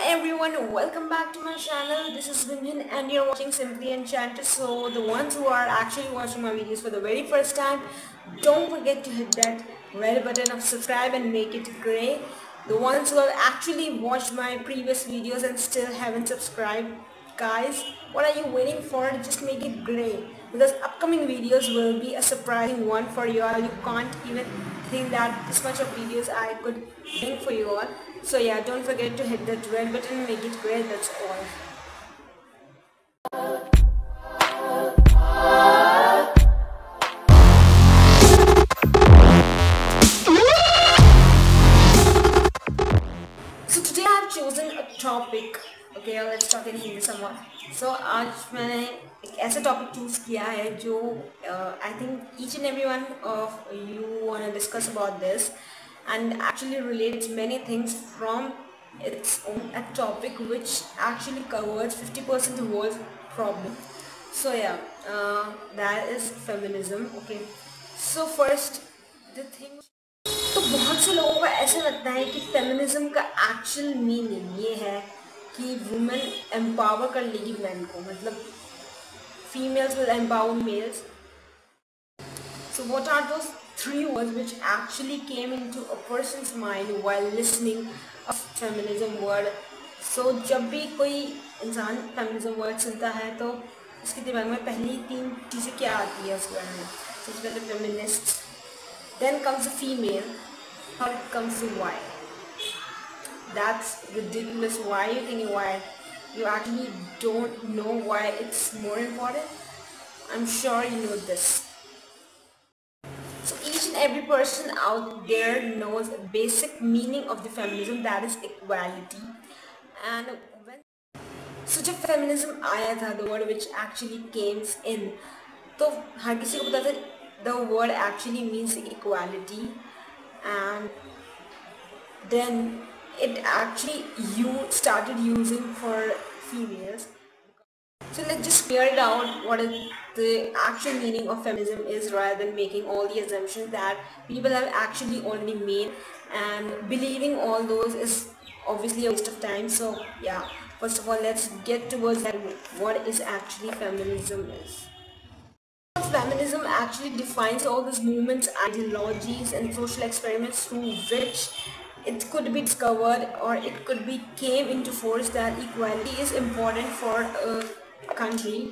everyone, welcome back to my channel. This is Gunjan and you're watching Simply Enchanted. So the ones who are actually watching my videos for the very first time, don't forget to hit that red button of subscribe and make it gray. The ones who have actually watched my previous videos and still haven't subscribed, guys, what are you waiting for? Just make it gray, because upcoming videos will be a surprising one for you all. You can't even think that this much of videos I could bring for you all. So yeah, don't forget to hit that red button, make it gray, that's all. So today I have chosen a topic. Okay, let's talk in Hindi somewhat. So आज मैंने एक ऐसा topic choose किया है जो I think each and every one of you want to discuss about this and actually relates many things from its own a topic which actually covers 50% of the world's problem. So yeah, that is feminism. Okay, so first the thing, तो बहुत से लोगों को ऐसा लगता है कि feminism का एक्चुअल मीनिंग ये है कि वुमेन एम्पावर कर लेगी मैन को, मतलब females will empower males. So what are those three words which actually came into a person's mind while listening a feminism word? So जब भी कोई इंसान फेमिनिज्म वर्ड सुनता है तो उसके दिमाग में पहली तीन चीज़ें क्या आती है उसके बारे में? सबसे पहले feminist, then comes the female, how it comes to why. That's ridiculous. Why are you thinking why? You actually don't know why it's more important? I'm sure you know this. So each and every person out there knows the basic meaning of the feminism, that is equality. And when so जब feminism आया था, the word which actually came in, तो हर किसी को पता था the word actually means equality, and then it actually started using for females. So let's just clear it out what is the actual meaning of feminism is, rather than making all the assumptions that people have actually already made, and believing all those is obviously a waste of time. So yeah, first of all, let's get towards that, what is actually feminism is. Feminism actually defines all these movements, ideologies and social experiments through which it could be discovered or it could be came into force that equality is important for a country,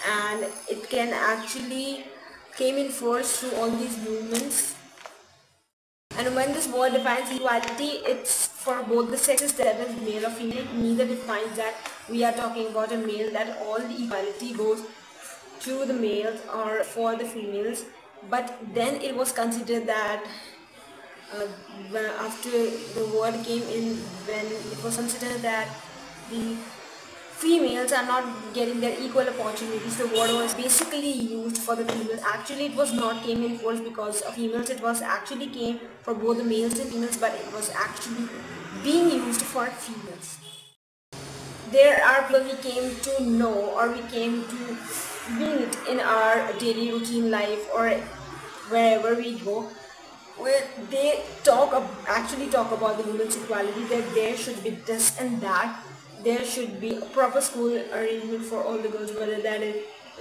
and it can actually came in force through all these movements. And when this word defines equality, it's for both the sexes, that is male or female. It neither defines that we are talking about a male, that all the equality goes to the males or for the females. But then it was considered that after the word came in, when it was considered that the females are not getting their equal opportunities, the word was basically used for the females. Actually it was not came in force because of females, it was actually came for both the males and females, but it was actually being used for females. There are people we came to know or we came to meet in our daily routine life or wherever we go, where they actually talk about the women's equality, that there should be this and that, there should be a proper school arrangement for all the girls, whether that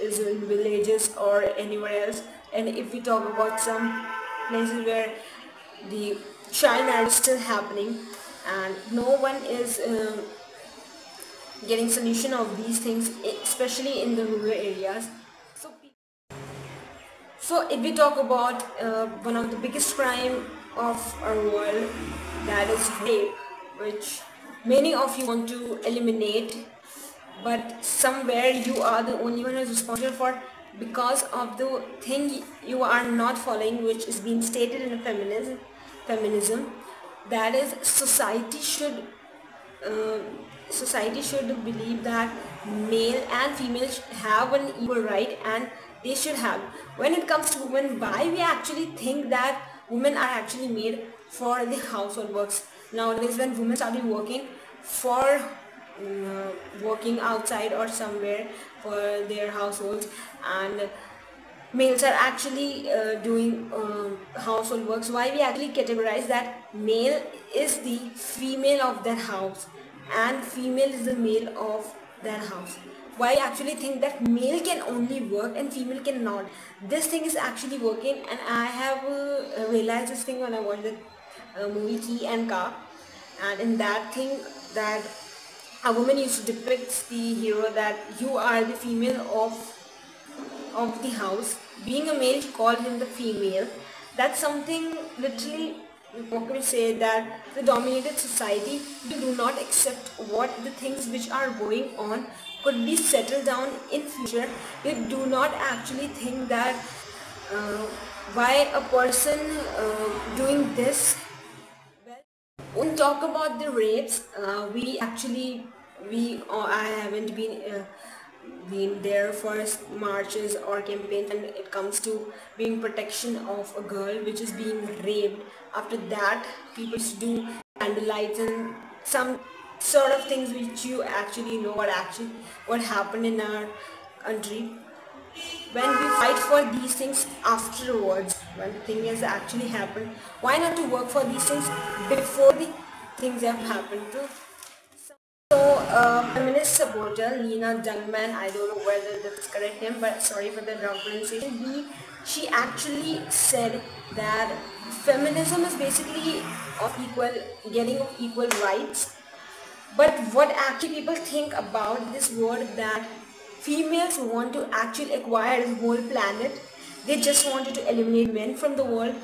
is in villages or anywhere else. And if we talk about some places where the child marriage is still happening and no one is getting solution of these things, especially in the rural areas. So if we talk about one of the biggest crime of our world, that is rape, which many of you want to eliminate, but somewhere you are the only one who is responsible for, because of the thing you are not following, which is being stated in feminism, that is society should believe that male and female have an equal right, and they should have. When it comes to women, why we actually think that women are actually made for the household works? Nowadays when women started working for working outside or somewhere for their households, and males are actually doing household works, why we actually categorize that male is the female of that house? and female is the male of their house. Why I actually think that male can only work and female cannot. This thing is actually working, and I have realized this thing when I watched the movie Key and Ka, and in that thing that a woman used to depict the hero that you are the female of the house. Being a male, she called him the female. That's something literally, what can we say, that the dominated society, they do not accept what the things which are going on could be settled down in future. They do not actually think that uh, why a person doing this. When we talk about the rapes, I haven't been there for marches or campaigns, and it comes to being protection of a girl which is being raped. After that, people do candlelights and some sort of things which you actually know what happened in our country. When we fight for these things afterwards, when the thing has actually happened, why not to work for these things before the things have happened to? So, feminist supporter Lena Dungman, I don't know whether that's correct name, but sorry for the wrong pronunciation. She actually said that feminism is basically of getting of equal rights. But what actually people think about this word, that females want to actually acquire the whole planet. They just wanted to eliminate men from the world.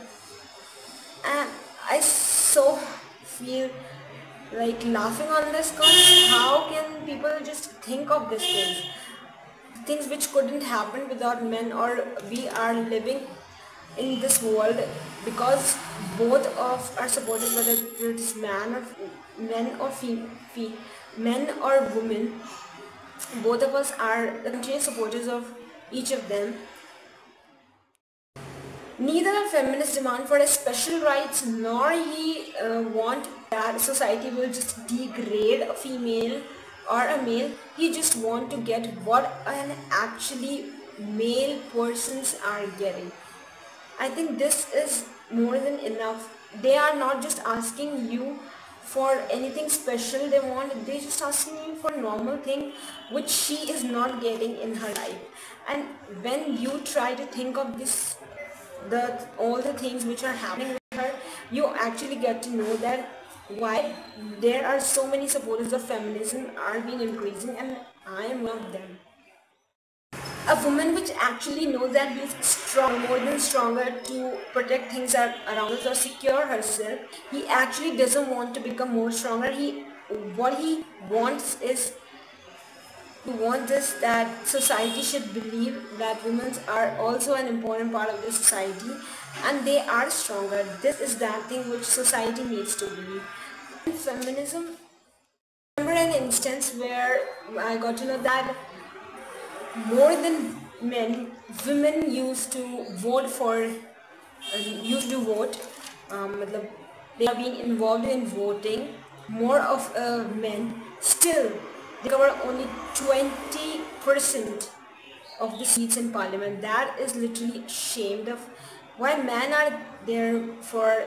And I so feel like laughing on this, because how can people just think of these things which couldn't happen without men, or we are living in this world because both of our supporters, whether it's men or women, both of us are the continuous supporters of each of them. Neither a feminist demand for a special rights, nor he want that society will just degrade a female or a male. He just want to get what an actually male persons are getting. I think this is more than enough. They are not just asking you for anything special. They just asking you for normal thing which she is not getting in her life. And when you try to think of this, all the things which are happening with her, you actually get to know that why there are so many supporters of feminism are being increasing, and I am one of them. A woman which actually knows that he's strong, more than stronger, to protect things around us or secure herself. He actually doesn't want to become more stronger. What he wants is that society should believe that women are also an important part of the society and they are stronger. This is that thing which society needs to believe. In feminism, I remember an instance where I got to know that more than men, women used to vote. matlab, they are being involved in voting more of men. Still, they cover only 20% of the seats in parliament. That is literally ashamed of why men are there for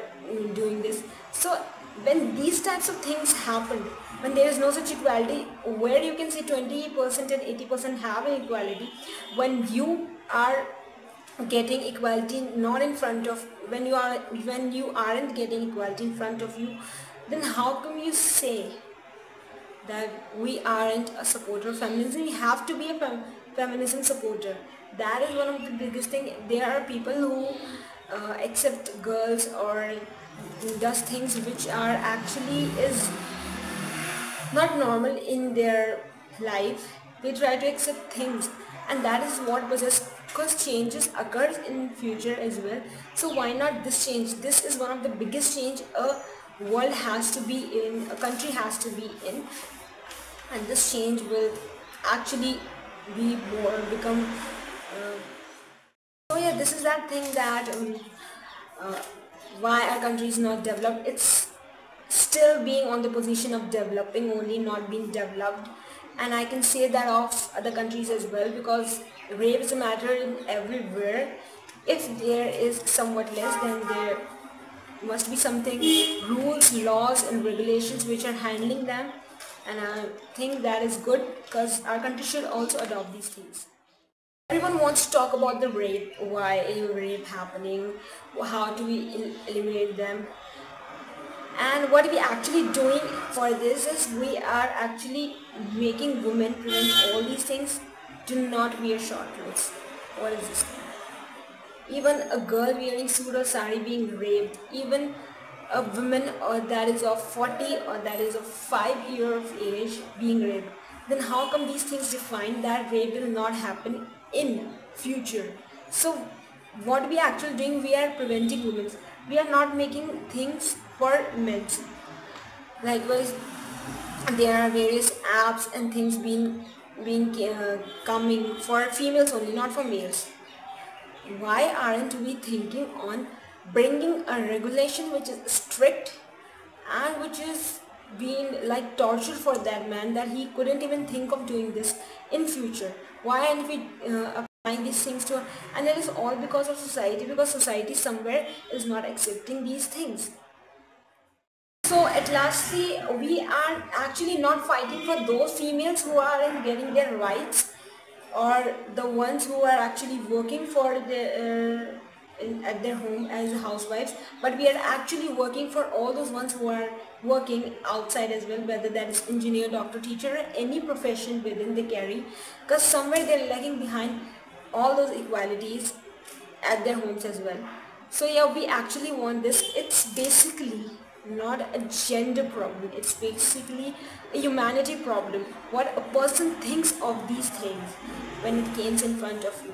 doing this. So when these types of things happen, when there is no such equality, where you can say 20% and 80% have an equality, when you are getting equality not in front of, when you aren't getting equality in front of you, then how come you say that we aren't a supporter of feminism? We have to be a feminism supporter. That is one of the biggest thing. There are people who accept girls or does things which are actually is not normal in their life. They try to accept things, and that is what possesses, because changes occurs in future as well. So why not this change? This is one of the biggest change a world has to be in, a country has to be in, and this change will actually be more become so yeah, this is that thing that uh, why our country is not developed. It's still being on the position of developing only, not being developed. And I can say that of other countries as well, because rape is a matter in everywhere. If there is somewhat less, then there must be something, rules, laws and regulations which are handling them. and I think that is good because our country should also adopt these things. Everyone wants to talk about the rape, why is rape happening, how do we eliminate them, and what we actually doing for this is we are actually making women prevent all these things. Do not wear short clothes. What is this? Even a girl wearing suit or sari being raped, even a woman or that is of 40 or that is of 5 year of age being raped, then how come these things define that rape will not happen in future? So what we actually doing, we are preventing women, we are not making things for men. Likewise, there are various apps and things being coming for females only, not for males. Why aren't we thinking on bringing a regulation which is strict and which is being like torture for that man that he couldn't even think of doing this in future? Why aren't we applying these things to, and it is all because of society, because society somewhere is not accepting these things. So at lastly, we are actually not fighting for those females who aren't getting their rights, or the ones who are actually working for at their home as housewives, but we are actually working for all those ones who are working outside as well, whether that is engineer, doctor, teacher, or any profession within they carry, because somewhere they're lagging behind all those equalities at their homes as well. So yeah, we actually want this. It's basically not a gender problem, it's basically a humanity problem, what a person thinks of these things when it comes in front of you.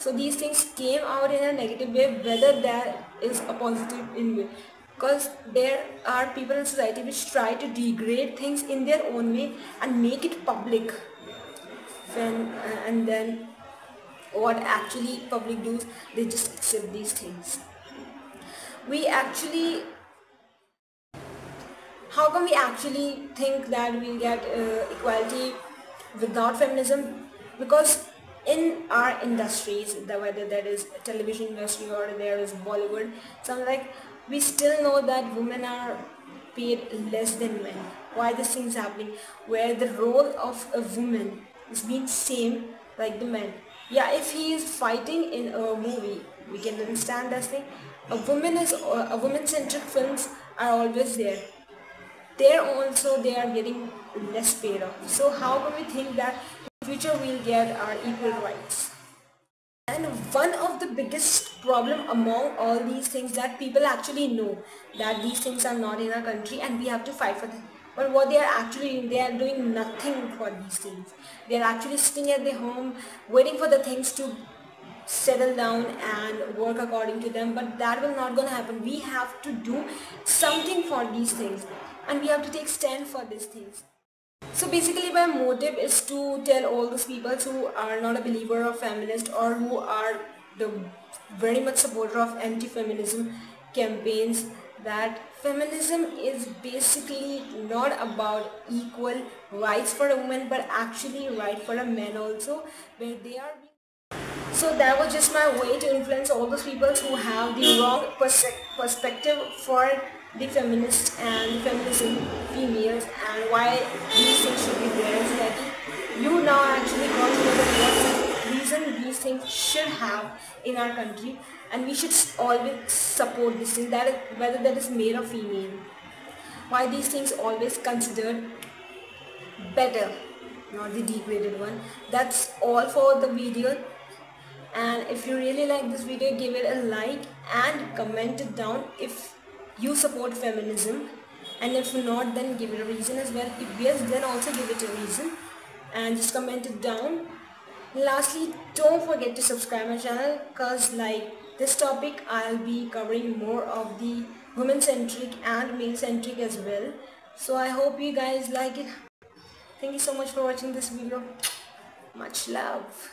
So these things came out in a negative way, whether that is a positive in way, because there are people in society which try to degrade things in their own way and make it public, and then what actually public does, they just accept these things. We actually, how can we actually think that we'll get equality without feminism? Because in our industries, whether that is television industry or there is Bollywood, something like, we still know that women are paid less than men. Why this thing is happening? Where the role of a woman is being same like the men. Yeah, if he is fighting in a movie, we can understand that thing. A woman-centric films are always there. There also they are getting less paid off. So how can we think that in future we'll get our equal rights? And one of the biggest problem among all these things, that people actually know that these things are not in our country and we have to fight for them. But what they are actually doing, they are doing nothing for these things. They are actually sitting at their home waiting for the things to settle down and work according to them, but that will not gonna happen. We have to do something for these things and we have to take stand for these things. So basically my motive is to tell all those people who are not a believer of feminist or who are the very much supporter of anti-feminism campaigns, that feminism is basically not about equal rights for a woman but actually right for a man also, where they are. So that was just my way to influence all those people who have the wrong perspective for the feminists and the feminism females and why these things should be there. So that you now actually got to know what reason these things should have in our country, and we should always support this thing, that is, whether that is male or female. Why these things always considered better, not the degraded one. That's all for the video. And if you really like this video, give it a like and comment it down if you support feminism, and if not, then give it a reason as well. If yes, then also give it a reason and just comment it down. Lastly, don't forget to subscribe my channel, because like this topic I'll be covering more of the women centric and male centric as well. So I hope you guys like it. Thank you so much for watching this video. Much love.